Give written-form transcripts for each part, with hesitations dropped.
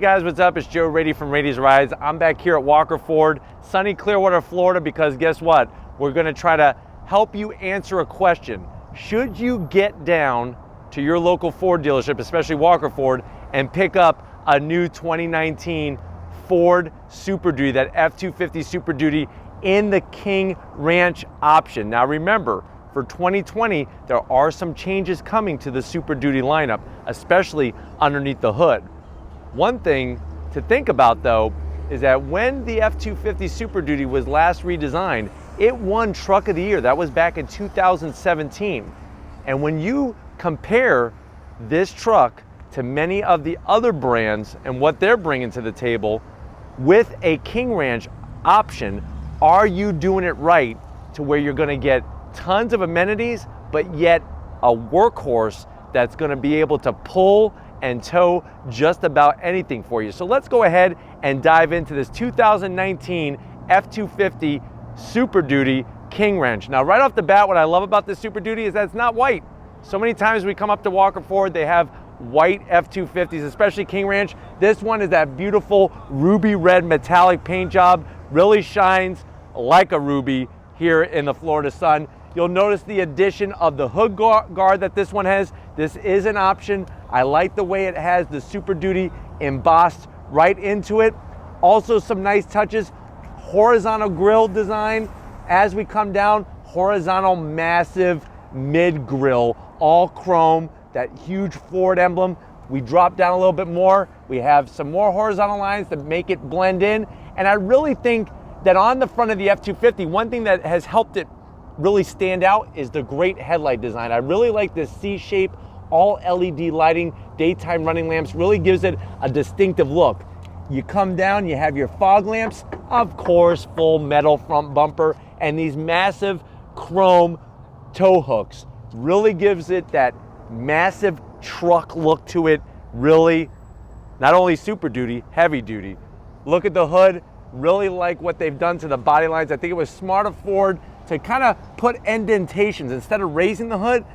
guys, what's up? It's Joe Rady from Rady's Rides. I'm back here at Walker Ford, sunny Clearwater, Florida, because guess what? We're gonna try to help you answer a question. Should you get down to your local Ford dealership, especially Walker Ford, and pick up a new 2019 Ford Super Duty, that F-250 Super Duty in the King Ranch option? Now remember, for 2020, there are some changes coming to the Super Duty lineup, especially underneath the hood. One thing to think about though, is that when the F-250 Super Duty was last redesigned, it won Truck of the Year. That was back in 2017. And when you compare this truck to many of the other brands and what they're bringing to the table with a King Ranch option, are you doing it right to where you're gonna get tons of amenities, but yet a workhorse that's gonna be able to pull and tow just about anything for you? So let's go ahead and dive into this 2019 F-250 Super Duty King Ranch. Now, right off the bat, what I love about this Super Duty is that it's not white. So many times we come up to Walker Ford, they have white F-250s, especially King Ranch. This one is that beautiful ruby red metallic paint job, really shines like a ruby here in the Florida sun. You'll notice the addition of the hood guard that this one has. This is an option. I like the way it has the Super Duty embossed right into it. Also some nice touches, horizontal grille design. As we come down, horizontal massive mid grille, all chrome, that huge Ford emblem. We drop down a little bit more. We have some more horizontal lines to make it blend in. And I really think that on the front of the F-250, one thing that has helped it really stand out is the great headlight design. I really like this C-shape, all LED lighting, daytime running lamps, really gives it a distinctive look. You come down, you have your fog lamps, of course, full metal front bumper, and these massive chrome tow hooks. Really gives it that massive truck look to it. Really, not only Super Duty, heavy duty. Look at the hood. Really like what they've done to the body lines. I think it was smart of Ford to kind of put indentations instead of raising the hood.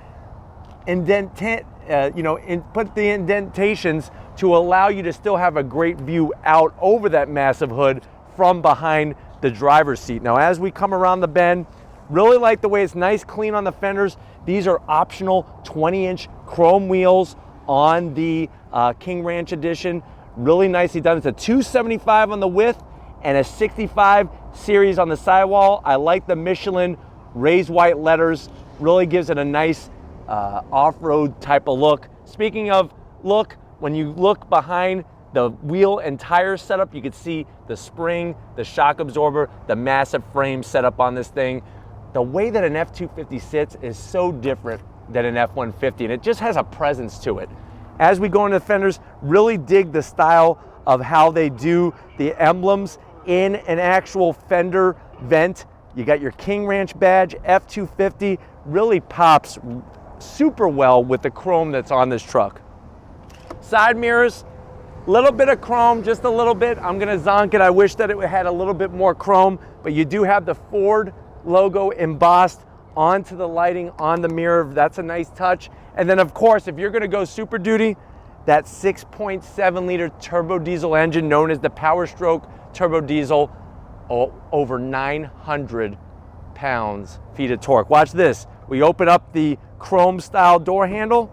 Put the indentations to allow you to still have a great view out over that massive hood from behind the driver's seat. Now, as we come around the bend, really like the way it's nice, clean on the fenders. These are optional 20-inch chrome wheels on the King Ranch edition. Really nicely done. It's a 275 on the width and a 65 series on the sidewall. I like the Michelin raised white letters. Really gives it a nice off-road type of look. Speaking of look, when you look behind the wheel and tire setup, you can see the spring, the shock absorber, the massive frame setup on this thing. The way that an F-250 sits is so different than an F-150, and it just has a presence to it. As we go into the fenders, really dig the style of how they do the emblems in an actual fender vent. You got your King Ranch badge, F-250, really pops super well with the chrome that's on this truck. Side mirrors, little bit of chrome, just a little bit. I'm gonna zonk it. I wish that it had a little bit more chrome, but you do have the Ford logo embossed onto the lighting on the mirror. That's a nice touch. And then of course, if you're gonna go Super Duty, that 6.7 liter turbo diesel engine known as the Power Stroke turbo diesel, over 900 pounds-feet of torque. Watch this. We open up the chrome style door handle,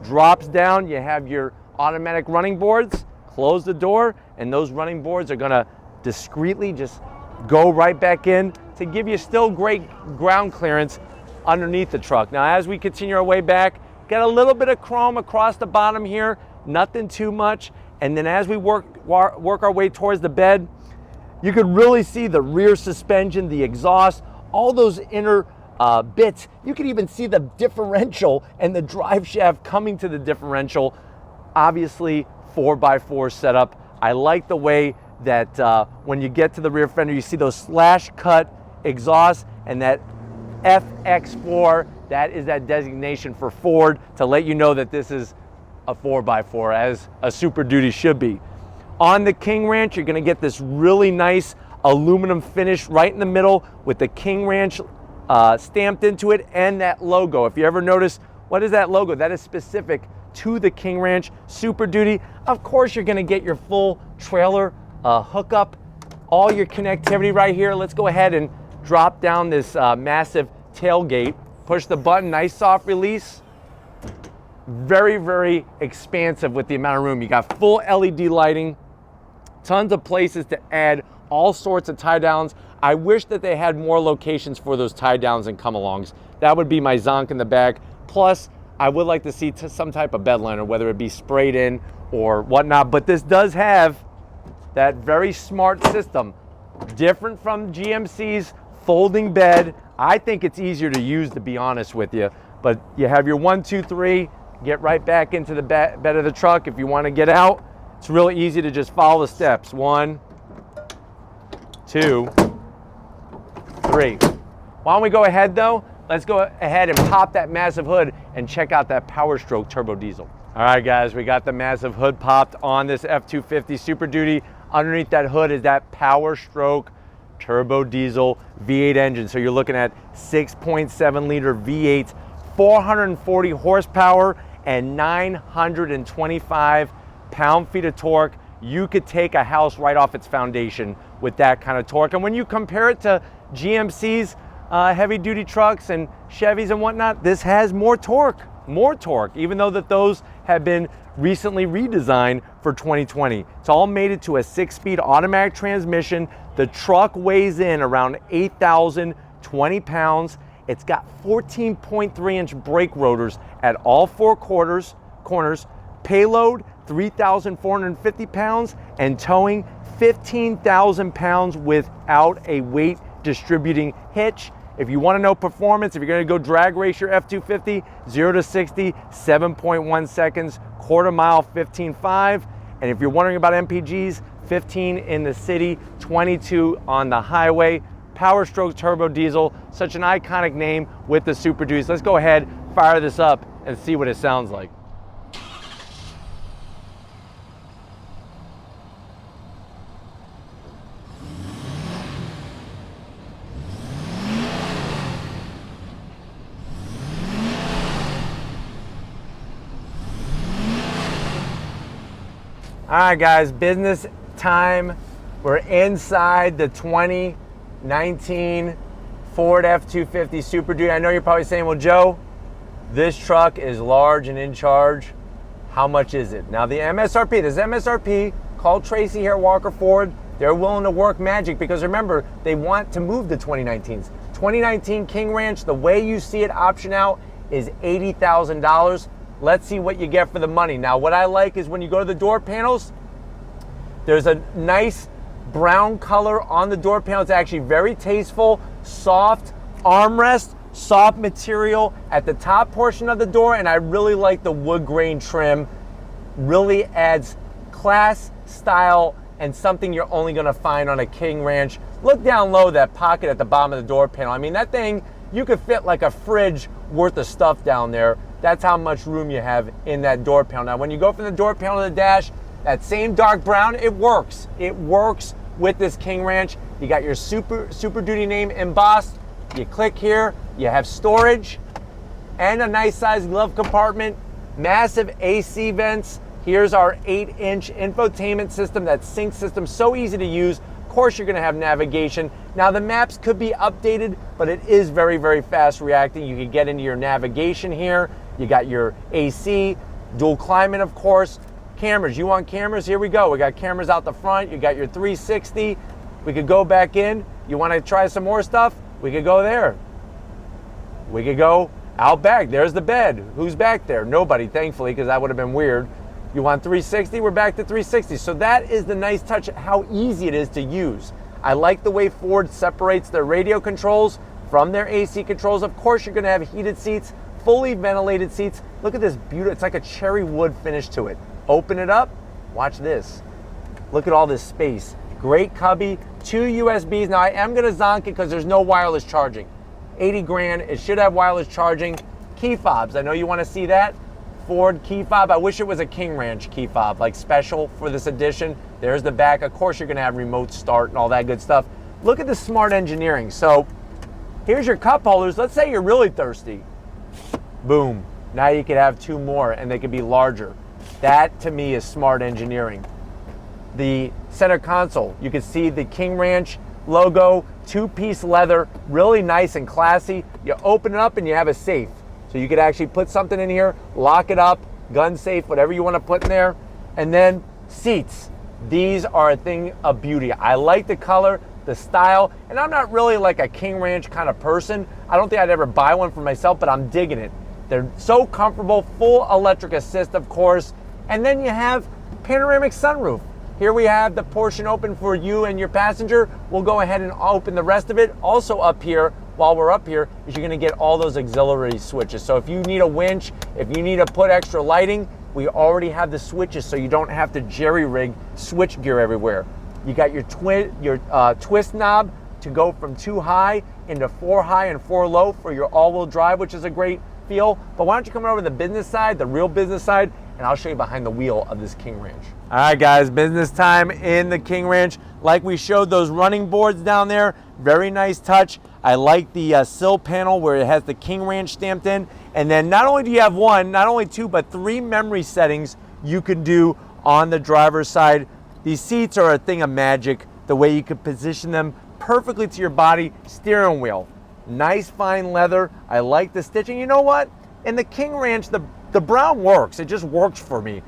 drops down, you have your automatic running boards, close the door, and those running boards are gonna discreetly just go right back in to give you still great ground clearance underneath the truck. Now, as we continue our way back, got a little bit of chrome across the bottom here, nothing too much. And then as we work our way towards the bed, you could really see the rear suspension, the exhaust, all those inner bits. You can even see the differential and the drive shaft coming to the differential. Obviously, 4x4 setup. I like the way that when you get to the rear fender, you see those slash cut exhausts, and that FX4, that is that designation for Ford to let you know that this is a 4x4, as a Super Duty should be. On the King Ranch, you're gonna get this really nice aluminum finish right in the middle with the King Ranch stamped into it and that logo. If you ever notice What is that logo? That is specific to the King Ranch Super Duty. Of course, you're gonna get your full trailer hookup, all your connectivity right here. Let's go ahead and drop down this massive tailgate. Push the button, nice soft release. Very, very expansive with the amount of room. You got full LED lighting, tons of places to add all sorts of tie downs. I wish that they had more locations for those tie downs and come-alongs. That would be my zonk in the back. Plus, I would like to see some type of bed liner, whether it be sprayed in or whatnot. But this does have that very smart system, different from GMC's folding bed. I think it's easier to use, to be honest with you. But you have your 1, 2, 3, get right back into the bed of the truck. If you want to get out, it's really easy to just follow the steps. 1, 2, 3. Why don't we go ahead though? Let's go ahead and pop that massive hood and check out that Power Stroke turbo diesel. All right guys, we got the massive hood popped on this F-250 Super Duty. Underneath that hood is that Power Stroke turbo diesel V8 engine. So you're looking at 6.7 liter V8, 440 horsepower and 925 pound-feet of torque. You could take a house right off its foundation with that kind of torque. And when you compare it to GMC's heavy duty trucks and Chevys and whatnot, this has more torque, even though that those have been recently redesigned for 2020. It's all mated to a 6-speed automatic transmission. The truck weighs in around 8,020 pounds. It's got 14.3-inch brake rotors at all 4 corners, payload 3,450 pounds, and towing 15,000 pounds without a weight distributing hitch. If you want to know performance, if you're going to go drag race your F-250, 0 to 60, 7.1 seconds, quarter mile, 15.5. And if you're wondering about MPGs, 15 in the city, 22 on the highway. Power Stroke turbo diesel, such an iconic name with the Super Duties. Let's go ahead, fire this up, and see what it sounds like. All right, guys, business time. We're inside the 2019 Ford F-250 Super Duty. I know you're probably saying, well, Joe, this truck is large and in charge. How much is it? Now, the MSRP, this MSRP, call Tracy here at Walker Ford. They're willing to work magic because remember, they want to move the 2019s. 2019 King Ranch, the way you see it option out is $80,000. Let's see what you get for the money. Now, what I like is when you go to the door panels, there's a nice brown color on the door panel. It's actually very tasteful, soft armrest, soft material at the top portion of the door, and I really like the wood grain trim. Really adds class, style, and something you're only gonna find on a King Ranch. Look down low, that pocket at the bottom of the door panel. I mean, that thing, you could fit like a fridge worth of stuff down there. That's how much room you have in that door panel. Now, when you go from the door panel to the dash, that same dark brown, it works. It works with this King Ranch. You got your Super Duty name embossed. You click here, you have storage and a nice sized glove compartment, massive AC vents. Here's our 8-inch infotainment system, that sync system, so easy to use. Of course, you're gonna have navigation. Now, the maps could be updated, but it is very, very fast reacting. You can get into your navigation here. You got your AC, dual climate, of course. Cameras, you want cameras? Here we go. We got cameras out the front. You got your 360. We could go back in. You want to try some more stuff? We could go there. We could go out back. There's the bed. Who's back there? Nobody, thankfully, because that would have been weird. You want 360? We're back to 360. So that is the nice touch, how easy it is to use. I like the way Ford separates their radio controls from their AC controls. Of course, you're going to have heated seats, fully ventilated seats. Look at this beauty. It's like a cherry wood finish to it. Open it up. Watch this. Look at all this space. Great cubby, 2 USBs. Now, I am going to zonk it because there's no wireless charging. 80 grand. It should have wireless charging. Key fobs. I know you want to see that. Ford key fob. I wish it was a King Ranch key fob, like special for this edition. There's the back. Of course, you're going to have remote start and all that good stuff. Look at the smart engineering. So here's your cup holders. Let's say you're really thirsty. Boom. Now you could have 2 more and they could be larger. That to me is smart engineering. The center console, you can see the King Ranch logo, 2-piece leather, really nice and classy. You open it up and you have a safe. So you could actually put something in here, lock it up, gun safe, whatever you want to put in there. And then seats. These are a thing of beauty. I like the color, the style, and I'm not really like a King Ranch kind of person. I don't think I'd ever buy one for myself, but I'm digging it. They're so comfortable, full electric assist, of course. And then you have panoramic sunroof. Here we have the portion open for you and your passenger. We'll go ahead and open the rest of it. Also up here, while we're up here, is you're gonna get all those auxiliary switches. So if you need a winch, if you need to put extra lighting, we already have the switches so you don't have to jerry-rig switch gear everywhere. You got your twist knob to go from 2 high into 4 high and 4 low for your all-wheel drive, which is a great feel. But why don't you come over to the business side, the real business side, and I'll show you behind the wheel of this King Ranch. All right, guys, business time in the King Ranch. Like we showed those running boards down there, very nice touch. I like the sill panel where it has the King Ranch stamped in. And then not only do you have 1, not only 2, but 3 memory settings you can do on the driver's side. These seats are a thing of magic, the way you can position them perfectly to your body. Steering wheel, nice fine leather. I like the stitching. You know what? In the King Ranch, the brown works. It just works for me.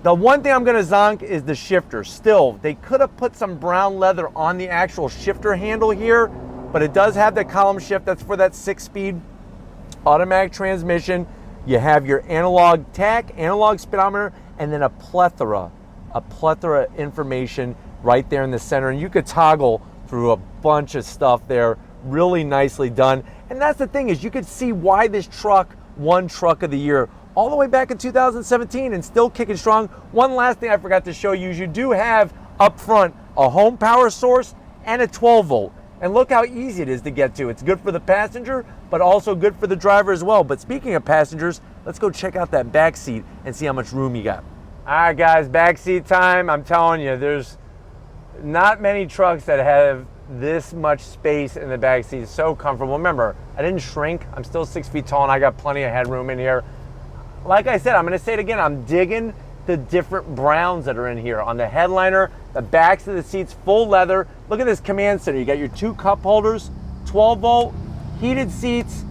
The one thing I'm gonna zonk is the shifter. Still, they could have put some brown leather on the actual shifter handle here, but it does have the column shift. That's for that 6-speed automatic transmission. You have your analog tach, analog speedometer, and then a plethora of information right there in the center. And you could toggle through a bunch of stuff there. Really nicely done. And that's the thing, is you could see why this truck won Truck of the Year all the way back in 2017 and still kicking strong. One last thing I forgot to show you is you do have up front a home power source and a 12 volt. And look how easy it is to get to. It's good for the passenger, but also good for the driver as well. But speaking of passengers, let's go check out that back seat and see how much room you got. All right, guys, back seat time. I'm telling you, there's not many trucks that have this much space in the back seat. It's so comfortable. Remember, I didn't shrink. I'm still 6 feet tall and I got plenty of headroom in here. Like I said, I'm gonna say it again, I'm digging the different browns that are in here. On the headliner, the backs of the seats, full leather. Look at this command center. You got your 2 cup holders, 12 volt, heated seats,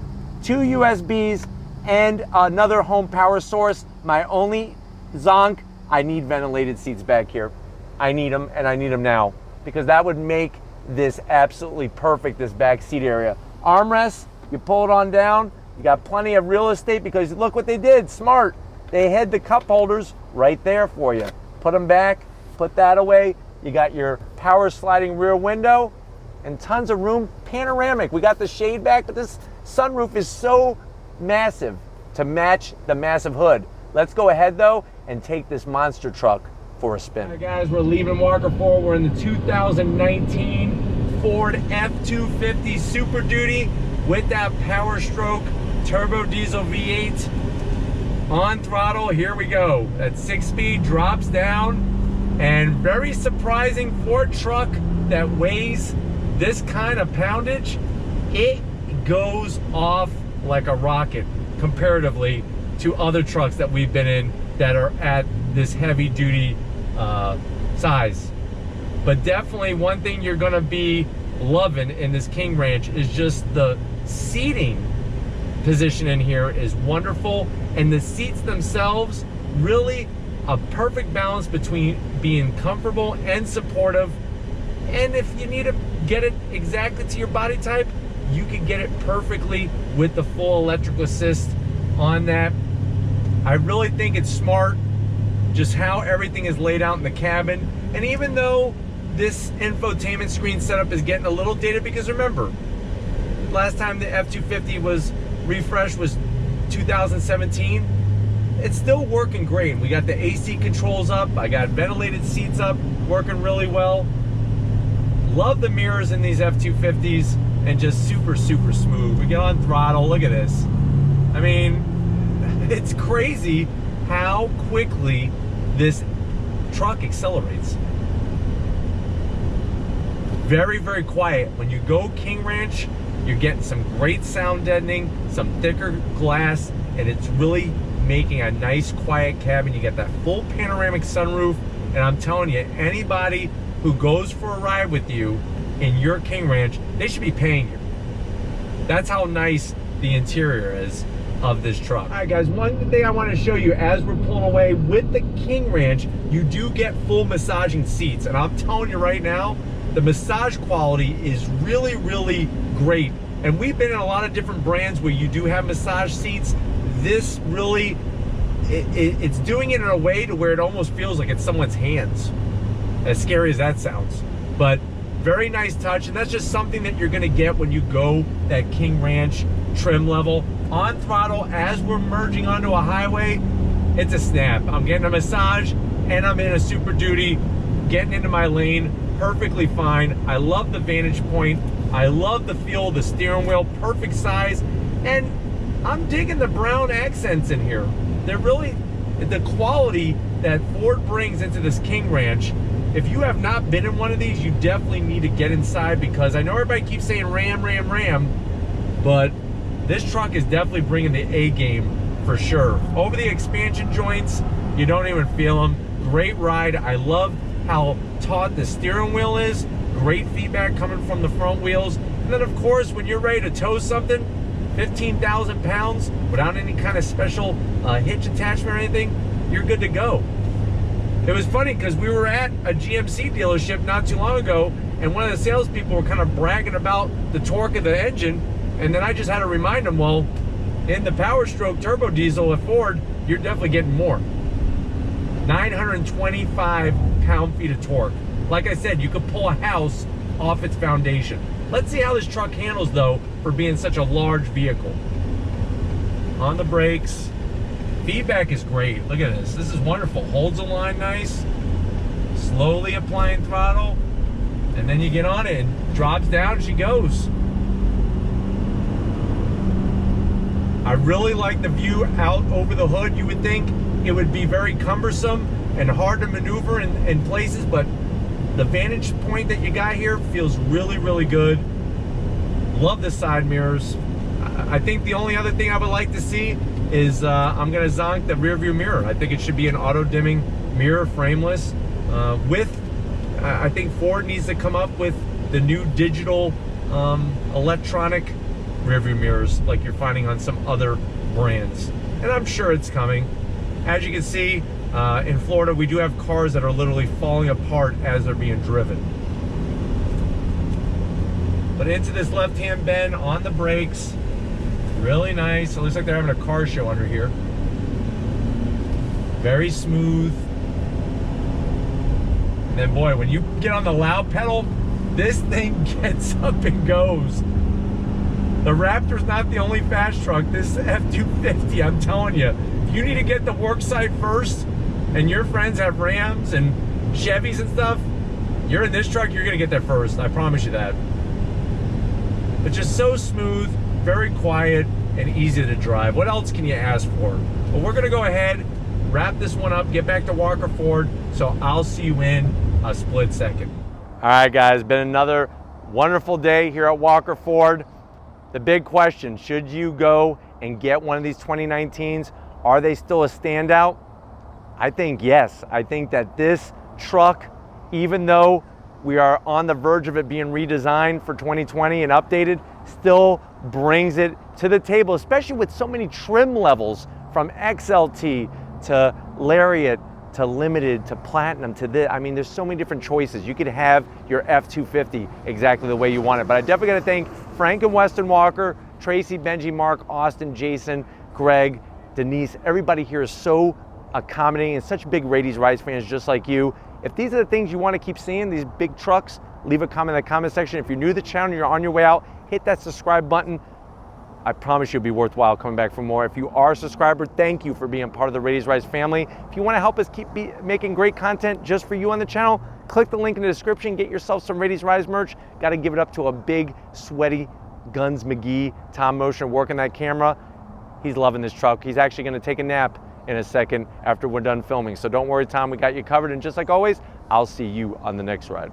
2 USBs, and another home power source. My only zonk, I need ventilated seats back here. I need them, and I need them now, because that would make this absolutely perfect, this back seat area. Armrests, you pull it on down, you got plenty of real estate, because look what they did, smart. They had the cup holders right there for you. Put them back, put that away. You got your power sliding rear window and tons of room. Panoramic, we got the shade back, but this sunroof is so massive to match the massive hood. Let's go ahead though and take this monster truck for a spin. All right, guys, we're leaving Walker Ford. We're in the 2019 Ford F-250 Super Duty with that Power Stroke turbo diesel V8 on throttle. Here we go. That 6-speed drops down, and very surprising for a truck that weighs this kind of poundage, it goes off like a rocket comparatively to other trucks that we've been in that are at this heavy duty size. But definitely one thing you're gonna be loving in this King Ranch is just the seating position in here is wonderful, and the seats themselves, really a perfect balance between being comfortable and supportive. And if you need to get it exactly to your body type, you can get it perfectly with the full electrical assist on that. I really think it's smart just how everything is laid out in the cabin. And even though this infotainment screen setup is getting a little dated, because remember, last time the F-250 was refreshed was 2017, it's still working great. We got the AC controls up, I got ventilated seats up, working really well. Love the mirrors in these F-250s, and just super, super smooth. We get on throttle, look at this. I mean, it's crazy how quickly this truck accelerates. Very, very quiet. When you go King Ranch, you're getting some great sound deadening, some thicker glass, and it's really making a nice quiet cabin. You get that full panoramic sunroof, and I'm telling you, anybody who goes for a ride with you in your King Ranch, they should be paying you. That's how nice the interior is of this truck. All right, guys, one thing I want to show you as we're pulling away with the King Ranch, you do get full massaging seats, and I'm telling you right now, the massage quality is really, really great. And we've been in a lot of different brands where you do have massage seats. This really, it's doing it in a way to where it almost feels like it's someone's hands. As scary as that sounds. But very nice touch, and that's just something that you're gonna get when you go that King Ranch trim level. On throttle, as we're merging onto a highway, it's a snap. I'm getting a massage, and I'm in a Super Duty, getting into my lane, perfectly fine. I love the vantage point. I love the feel of the steering wheel, perfect size, and I'm digging the brown accents in here. They're really, the quality that Ford brings into this King Ranch. If you have not been in one of these, you definitely need to get inside, because I know everybody keeps saying Ram, Ram, Ram, but this truck is definitely bringing the A game for sure. Over the expansion joints, you don't even feel them. Great ride. I love how taut the steering wheel is. Great feedback coming from the front wheels. And then of course, when you're ready to tow something, 15,000 pounds without any kind of special hitch attachment or anything, you're good to go. It was funny because we were at a GMC dealership not too long ago, and one of the salespeople were kind of bragging about the torque of the engine, and then I just had to remind them, well, in the Power Stroke turbo diesel at Ford, you're definitely getting more. 925 pound-feet of torque. Like I said, you could pull a house off its foundation. Let's see how this truck handles, though, for being such a large vehicle. On the brakes. Feedback is great. Look at this. This is wonderful. Holds the line nice. Slowly applying throttle. And then you get on it and drops down, she goes. I really like the view out over the hood. You would think it would be very cumbersome and hard to maneuver in places, but the vantage point that you got here feels really, really good. Love the side mirrors. I think the only other thing I would like to see is I'm gonna zonk the rear view mirror. I think it should be an auto dimming mirror, frameless. I think Ford needs to come up with the new digital electronic rear view mirrors like you're finding on some other brands. And I'm sure it's coming. As you can see, in Florida, we do have cars that are literally falling apart as they're being driven. But into this left-hand bend on the brakes, really nice. It looks like they're having a car show under here. Very smooth. And then boy, when you get on the loud pedal, this thing gets up and goes. The Raptor's not the only fast truck. This F-250, I'm telling you, if you need to get the work site first, and your friends have Rams and Chevys and stuff, you're in this truck, you're gonna get there first. I promise you that. But just so smooth, very quiet, and easy to drive. What else can you ask for? Well, we're gonna go ahead, wrap this one up, get back to Walker Ford, so I'll see you in a split second. All right, guys, been another wonderful day here at Walker Ford. The big question, should you go and get one of these 2019s? Are they still a standout? I think yes. I think that this truck, even though we are on the verge of it being redesigned for 2020 and updated, still brings it to the table, especially with so many trim levels from XLT to Lariat to Limited to Platinum to this. I mean, there's so many different choices. You could have your F-250 exactly the way you want it. But I definitely got to thank Frank and Weston Walker, Tracy, Benji, Mark, Austin, Jason, Greg, Denise. Everybody here is so accommodating and such big Radies Rides fans just like you. If these are the things you want to keep seeing, these big trucks, leave a comment in the comment section. If you're new to the channel and you're on your way out, hit that subscribe button. I promise you'll be worthwhile coming back for more. If you are a subscriber, thank you for being part of the Radies Rides family. If you want to help us keep making great content just for you on the channel, click the link in the description, get yourself some Radies Rides merch. Got to give it up to a big, sweaty Guns McGee, Tom Motion, working that camera. He's loving this truck. He's actually going to take a nap in a second after we're done filming. So don't worry, Tom, we got you covered. And just like always, I'll see you on the next ride.